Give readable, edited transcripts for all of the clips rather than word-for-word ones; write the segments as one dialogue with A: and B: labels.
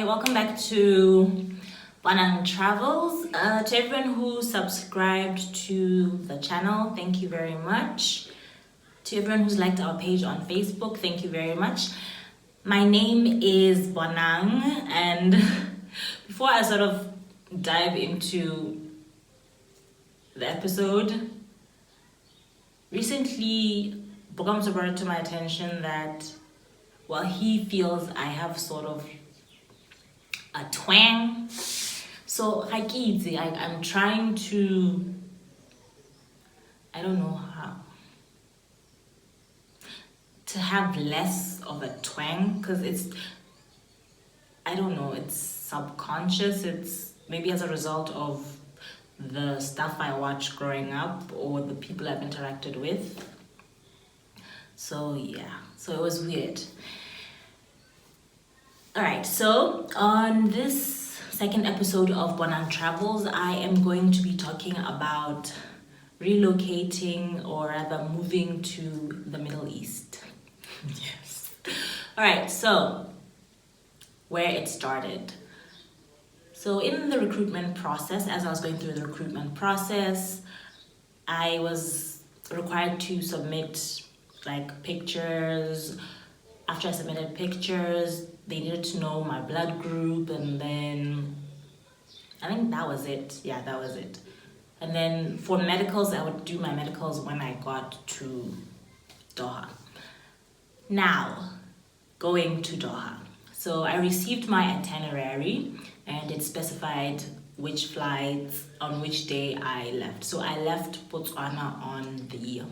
A: welcome back to Bonang Travels. To everyone who subscribed to the channel, thank you very much. To everyone who's liked our page on Facebook, thank you very much. My name is Bonang, and before I sort of dive into the episode, recently Bogam brought it to my attention that he feels I have sort of a twang. So I'm trying to, I don't know how, to have less of a twang, because it's subconscious. It's maybe as a result of the stuff I watched growing up or the people I've interacted with. So it was weird. Alright, so on this second episode of Bonang Travels, I am going to be talking about relocating, or rather moving to the Middle East. Yes. Alright, so where it started. So in the recruitment process, as I was going through the recruitment process, I was required to submit pictures. After I submitted pictures, they needed to know my blood group, and then I think that was it. Yeah, that was it. And then for medicals, I would do my medicals when I got to Doha. Now, going to Doha. So I received my itinerary, and it specified which flights on which day I left. So I left Botswana on the,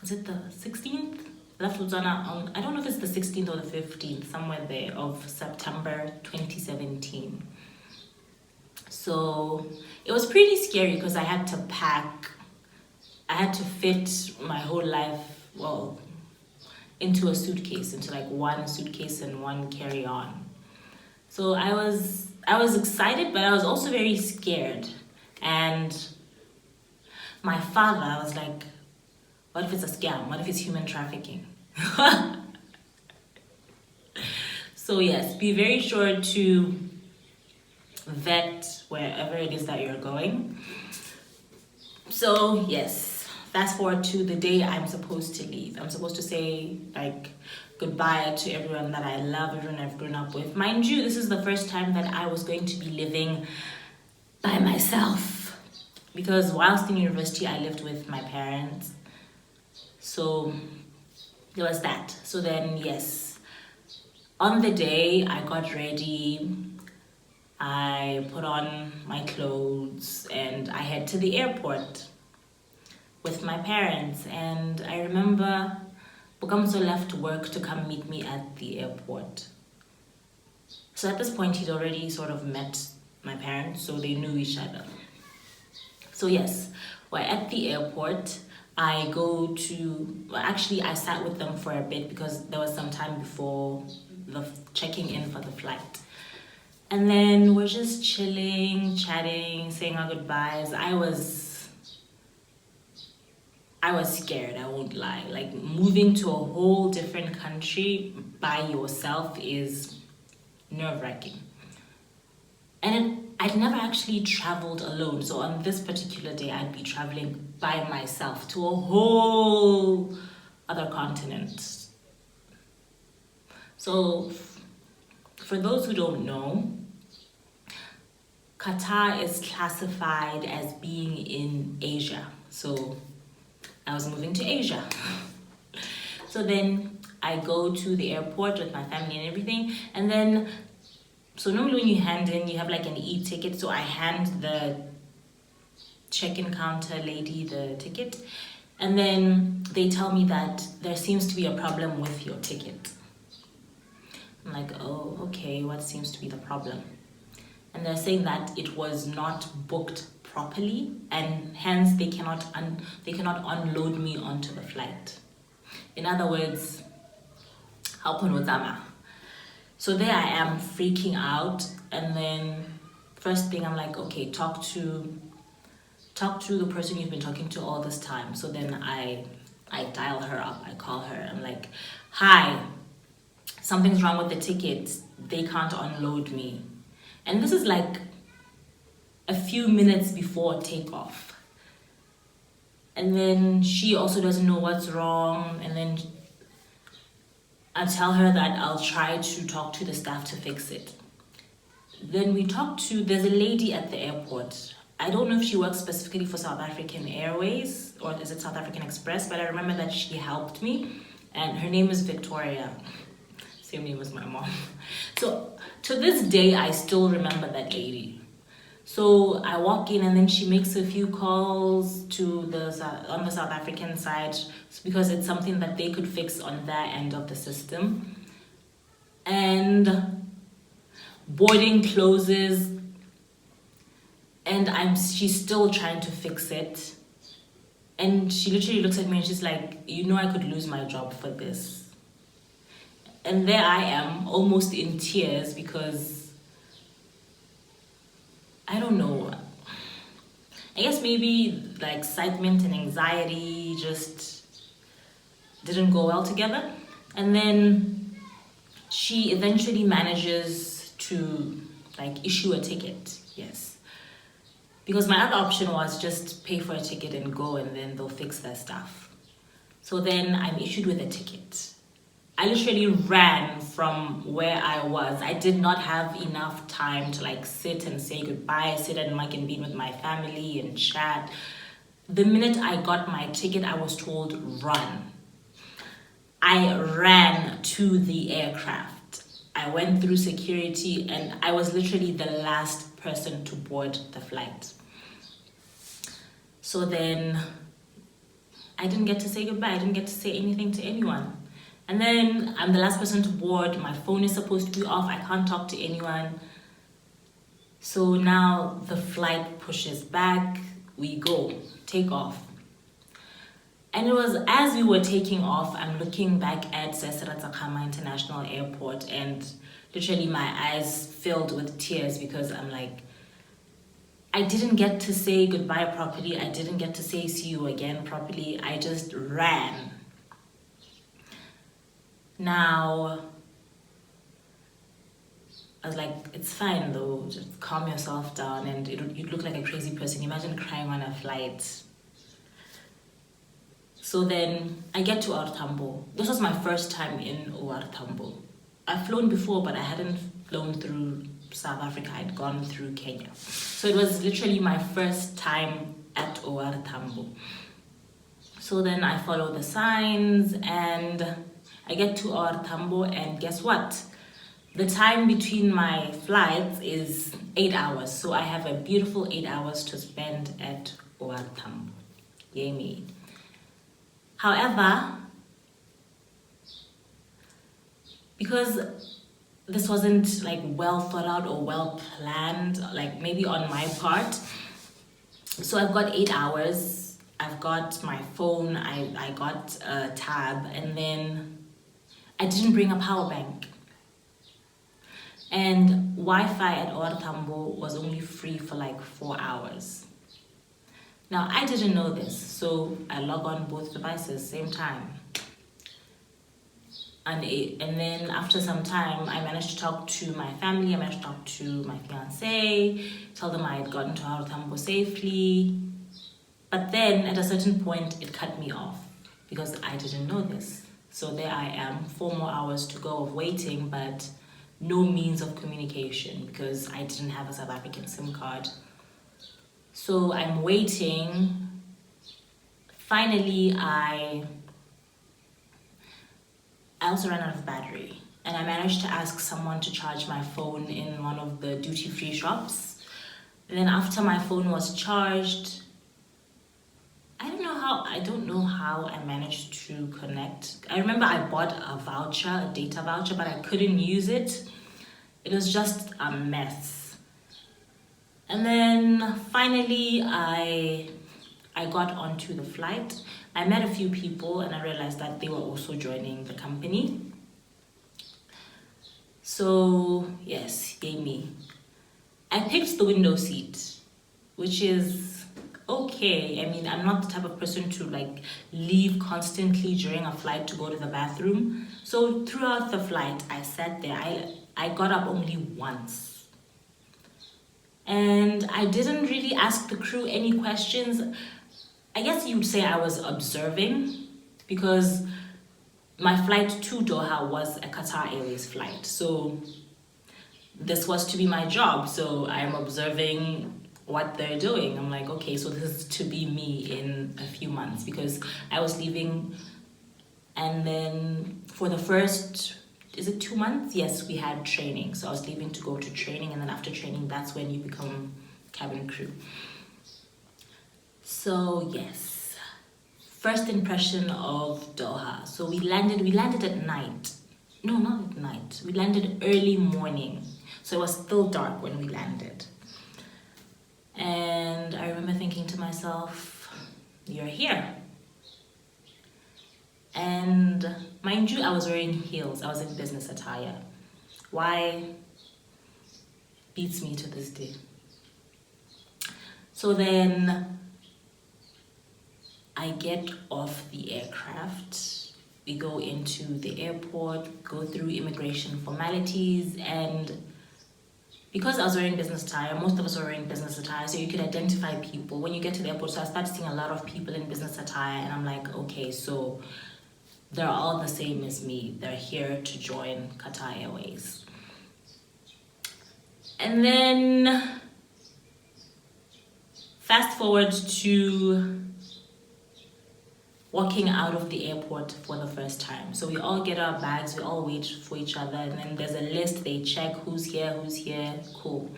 A: is it the 16th? Left Botswana on, I don't know if it's the 16th or the 15th, somewhere there, of September 2017. So it was pretty scary because I had to pack, I had to fit my whole life, into a suitcase, into one suitcase and one carry-on. So I was excited, but I was also very scared. And my father, I was like, what if it's a scam? What if it's human trafficking? So yes, be very sure to vet wherever it is that you're going. So yes, fast forward to the day I'm supposed to leave. I'm supposed to say goodbye to everyone that I love, everyone I've grown up with. Mind you, this is the first time that I was going to be living by myself, because whilst in university I lived with my parents. So there was that. So then, yes, on the day I got ready, I put on my clothes and I head to the airport with my parents. And I remember Bukamso left work to come meet me at the airport. So at this point, he'd already sort of met my parents, so they knew each other. So yes, we're at the airport. I sat with them for a bit because there was some time before the checking in for the flight. And then we're just chilling, chatting, saying our goodbyes. I was scared, I won't lie. Moving to a whole different country by yourself is nerve-wracking. And I'd never actually traveled alone. So on this particular day, I'd be traveling by myself to a whole other continent. So for those who don't know, Qatar is classified as being in Asia. So I was moving to Asia. So then I go to the airport with my family and everything. And then, so normally when you hand in, you have an e-ticket. So I hand the check-in counter lady the ticket. And then they tell me that there seems to be a problem with your ticket. I'm like, oh, okay, what seems to be the problem? And they're saying that it was not booked properly, and hence they cannot unload me onto the flight. In other words, so there I am freaking out, and then first thing I'm like, okay, talk to the person you've been talking to all this time. So then I dial her up, I call her, I'm like, hi, something's wrong with the ticket, they can't unload me. And this is like a few minutes before takeoff. And then she also doesn't know what's wrong. And then I tell her that I'll try to talk to the staff to fix it. Then there's a lady at the airport. I don't know if she works specifically for South African Airways or is it South African Express, but I remember that she helped me, and her name is Victoria. Same name as my mom. So to this day, I still remember that lady. So I walk in and then she makes a few calls on the South African side because it's something that they could fix on their end of the system. And boarding closes and she's still trying to fix it. And she literally looks at me and she's like, I could lose my job for this. And there I am, almost in tears because I don't know. I guess maybe like excitement and anxiety just didn't go well together. And then she eventually manages to like issue a ticket. Yes. Because my other option was just pay for a ticket and go and then they'll fix their stuff. So then I'm issued with a ticket. I literally ran from where I was. I did not have enough time to like sit and say goodbye, sit and mug and bean with my family and chat. The minute I got my ticket, I was told run. I ran to the aircraft. I went through security and I was literally the last person to board the flight. So then I didn't get to say goodbye. I didn't get to say anything to anyone. And then I'm the last person to board. My phone is supposed to be off. I can't talk to anyone. So now the flight pushes back. We go, take off. And it was as we were taking off, I'm looking back at Sesiratakama International Airport and literally my eyes filled with tears because I'm like, I didn't get to say goodbye properly. I didn't get to say see you again properly. I just ran. Now, I was like, it's fine though, just calm yourself down and you'd look like a crazy person. Imagine crying on a flight. So then I get to OR Tambo. This was my first time in OR Tambo. I've flown before, but I hadn't flown through South Africa. I'd gone through Kenya. So it was literally my first time at OR Tambo. So then I follow the signs and I get to OR Tambo and guess what? The time between my flights is 8 hours. So I have a beautiful 8 hours to spend at OR Tambo. Yay me. However, because this wasn't like well thought out or well planned, like maybe on my part. So I've got 8 hours. I've got my phone. I got a tab and then I didn't bring a power bank. And Wi-Fi at OR Tambo was only free for like 4 hours. Now, I didn't know this, so I log on both devices same time. And then after some time, I managed to talk to my family, I managed to talk to my fiancé, tell them I had gotten to OR Tambo safely. But then at a certain point, it cut me off because I didn't know this. So there I am, 4 more hours to go of waiting, but no means of communication because I didn't have a South African SIM card. So I'm waiting. Finally, I also ran out of battery and I managed to ask someone to charge my phone in one of the duty-free shops. And then after my phone was charged, I don't know how I managed to connect. I remember I bought a voucher, a data voucher, but I couldn't use it. It was just a mess. And then finally I got onto the flight. I met a few people and I realized that they were also joining the company. So yes, yay me. I picked the window seat, which is okay. I mean, I'm not the type of person to like leave constantly during a flight to go to the bathroom. So throughout the flight, I sat there. I got up only once. And I didn't really ask the crew any questions. I guess you'd say I was observing because my flight to Doha was a Qatar Airways flight. So this was to be my job. So I'm observing what they're doing. I'm like, okay, so this is to be me in a few months because I was leaving. And then for the first, is it 2 months? Yes, we had training. So I was leaving to go to training. And then after training, that's when you become cabin crew. So yes, first impression of Doha. So we landed at night. No, not at night. We landed early morning. So it was still dark when we landed. And I remember thinking to myself, you're here. And mind you, I was wearing heels. I was in business attire. Why? Beats me to this day. So then I get off the aircraft. We go into the airport, go through immigration formalities, and because I was wearing business attire, most of us were wearing business attire, so you could identify people when you get to the airport. So I started seeing a lot of people in business attire, and I'm like, okay, so they're all the same as me. They're here to join Qatar Airways. And then fast forward to walking out of the airport for the first time. So we all get our bags, we all wait for each other, and then there's a list, they check who's here, cool.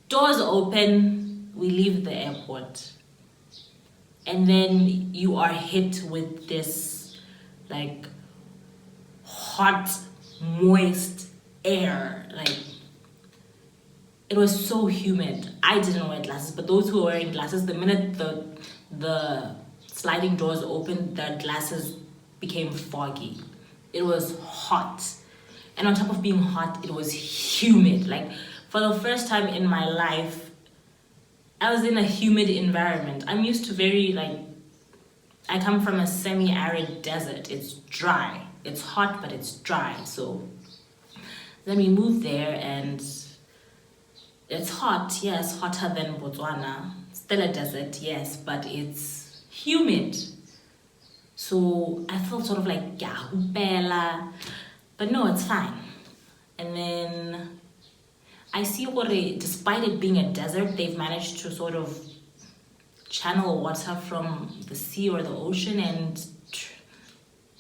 A: Doors open, we leave the airport. And then you are hit with this like hot, moist air. Like, it was so humid. I didn't wear glasses, but those who were wearing glasses, the minute the sliding doors opened, their glasses became foggy. It was hot. And on top of being hot, it was humid. Like, for the first time in my life, I was in a humid environment. I'm used to I come from a semi-arid desert. It's dry. It's hot, but it's dry. So then we moved there and it's hot. Yes, hotter than Botswana. Still a desert, yes, but it's humid. So I felt sort of like, yeah, but no, it's fine. And then I see what despite it being a desert, they've managed to sort of channel water from the sea or the ocean and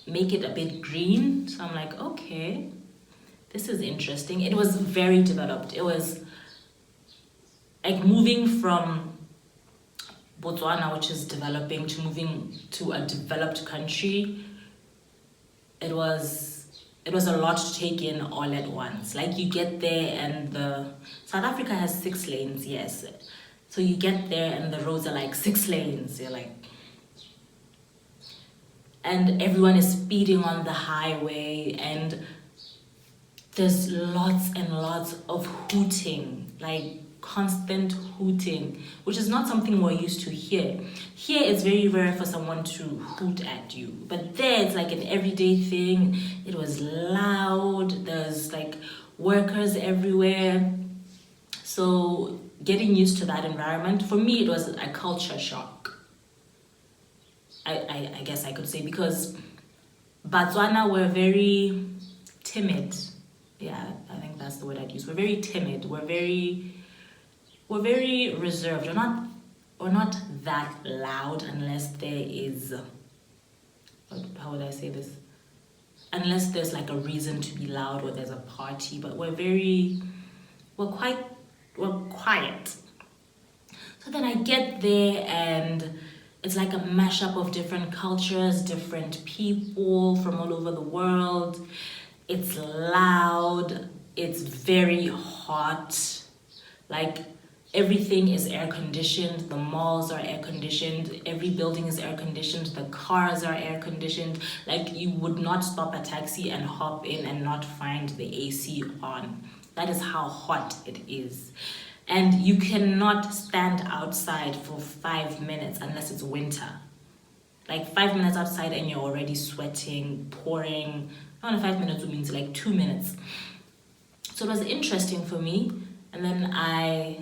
A: make it a bit green. So I'm like, okay, this is interesting. It was very developed. It was like moving from Botswana, which is developing, to moving to a developed country. It was a lot to take in all at once. Like, you get there and South Africa has 6 lanes, yes. So you get there and the roads are like 6 lanes. You're like, and everyone is speeding on the highway and there's lots and lots of hooting, like constant hooting, which is not something we're used to here. Here it's very rare for someone to hoot at you, but there it's like an everyday thing. It was loud. There's like workers everywhere. So getting used to that environment, for me, it was a culture shock. I guess I could say, because Botswana were very timid. Yeah, I think that's the word I'd use. We're very timid. We're very reserved. We're not that loud unless there is, how would I say this? Unless there's like a reason to be loud or there's a party, but we're quiet. So then I get there and it's like a mashup of different cultures, different people from all over the world. It's loud, it's very hot. Like, everything is air conditioned, the malls are air conditioned, every building is air conditioned, the cars are air conditioned. Like, you would not stop a taxi and hop in and not find the AC on. That is how hot it is. And you cannot stand outside for 5 minutes unless it's winter. Like 5 minutes outside and you're already sweating, pouring. Not 5 minutes means like 2 minutes. So it was interesting for me. And then I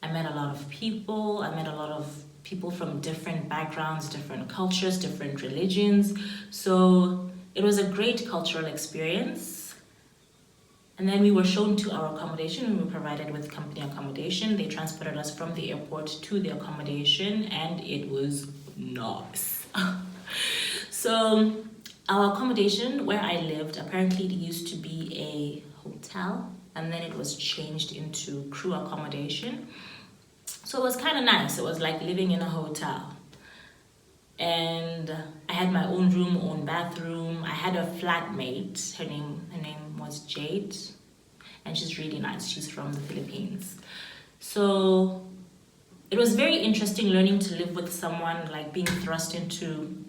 A: met a lot of people. I met a lot of people from different backgrounds, different cultures, different religions. So it was a great cultural experience. And then we were shown to our accommodation. We were provided with company accommodation. They transported us from the airport to the accommodation, and it was nice. So our accommodation where I lived, apparently it used to be a hotel, and then it was changed into crew accommodation. So it was kind of nice. It was like living in a hotel. And I had my own room, own bathroom. I had a flatmate. Her name was Jade, and she's really nice. She's from the Philippines. So it was very interesting learning to live with someone, like being thrust into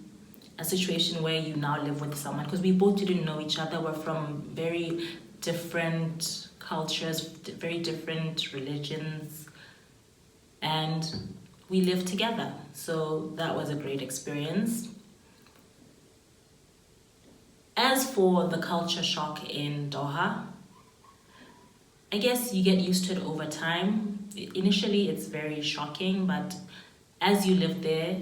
A: a situation where you now live with someone, because we both didn't know each other. We're from very different cultures, very different religions, and we lived together. So that was a great experience. As for the culture shock in Doha, I guess you get used to it over time. Initially, it's very shocking, but as you live there,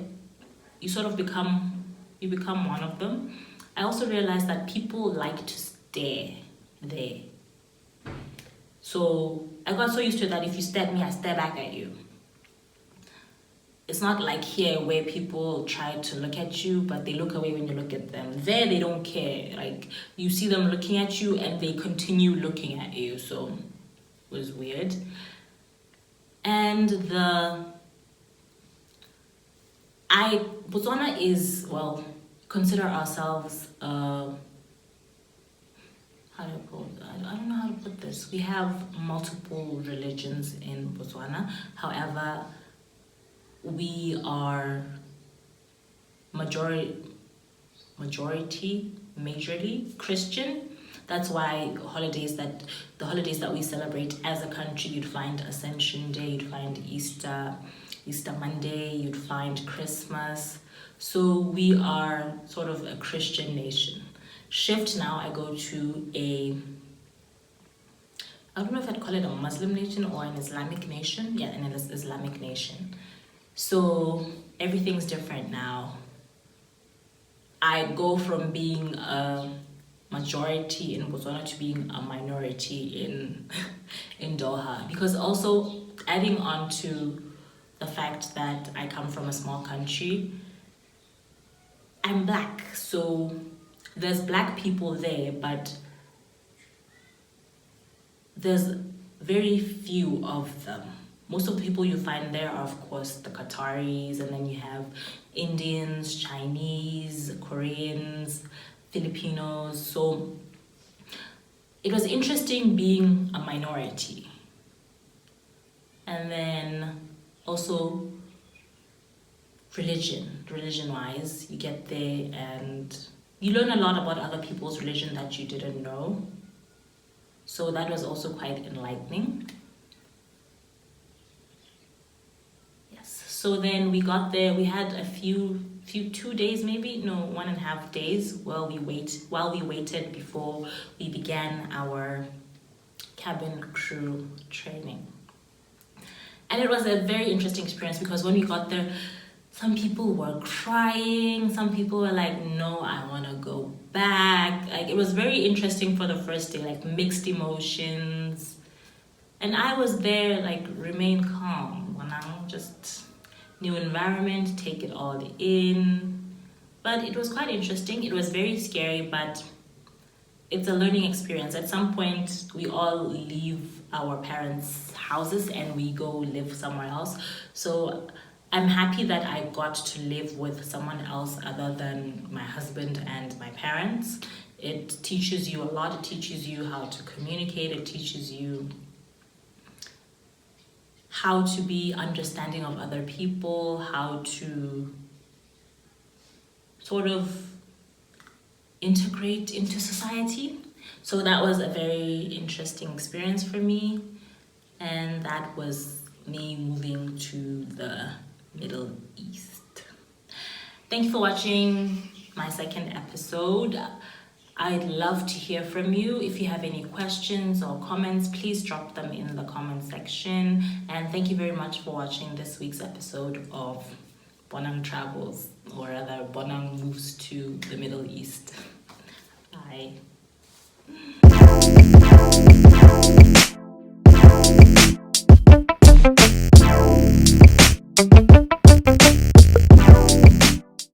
A: you sort of become one of them. I also realized that people like to stare there. So I got so used to it that if you stare at me, I stare back at you. It's not like here where people try to look at you, but they look away when you look at them. There, they don't care. Like, you see them looking at you and they continue looking at you. So it was weird. And Botswana is, well, consider ourselves, I don't know how to put this. We have multiple religions in Botswana. However, we are majority, majorly Christian. That's why the holidays that we celebrate as a country, you'd find Ascension Day, you'd find Easter Monday, you'd find Christmas. So we are sort of a Christian nation. Shift now, I go to I don't know if I'd call it a Muslim nation or an Islamic nation. Yeah, an Islamic nation. So everything's different now. I go from being a majority in Botswana to being a minority in Doha, because also adding on to the fact that I come from a small country, I'm black, so there's black people there, but there's very few of them. Most of the people you find there are, of course, the Qataris, and then you have Indians, Chinese, Koreans, Filipinos. So it was interesting being a minority. And then also religion-wise, you get there and you learn a lot about other people's religion that you didn't know. So that was also quite enlightening. So then we got there, we had a few 2 days, maybe, no, 1.5 days while we waited before we began our cabin crew training. And it was a very interesting experience, because when we got there, some people were crying, some people were like, no, I want to go back. Like, it was very interesting for the first day, like mixed emotions. And I was there, like, remain calm, Bonang, just new environment, take it all in. But it was quite interesting. It was very scary, but it's a learning experience. At some point, we all leave our parents' houses and we go live somewhere else. So I'm happy that I got to live with someone else other than my husband and my parents. It teaches you a lot. It teaches you how to communicate. It teaches you how to be understanding of other people, how to sort of integrate into society. So that was a very interesting experience for me. and that was me moving to the Middle East. Thank you for watching my second episode. I'd love to hear from you. If you have any questions or comments, please drop them in the comment section. And thank you very much for watching this week's episode of Bonang Travels, or rather Bonang Moves to the Middle East. Bye.